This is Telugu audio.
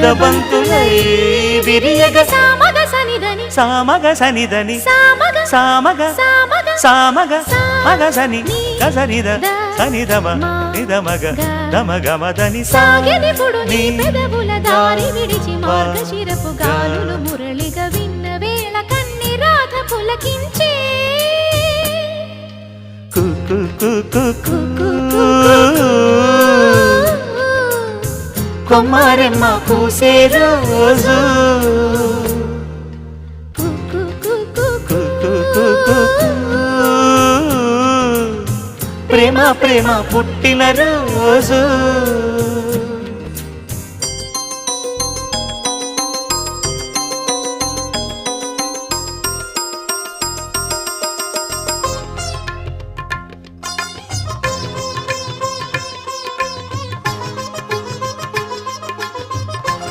ముద్దబంతులై విరియగ సామగ సనిదని సామగ సనిదని సామగ సామగ సామగ సామగ మగ సని గసనిద సనిదమ నిదమగ దమగమదని సాగెనిపుడు నీ పెదవుల దారి విడిచి మార్గశిరపు గాలులు మురళిగా విన్న వేళ కన్ని రాధ పులకించే కొమ్మారెమ్మ పూసే రోజు ప్రేమ ప్రేమ పుట్టిన రోజు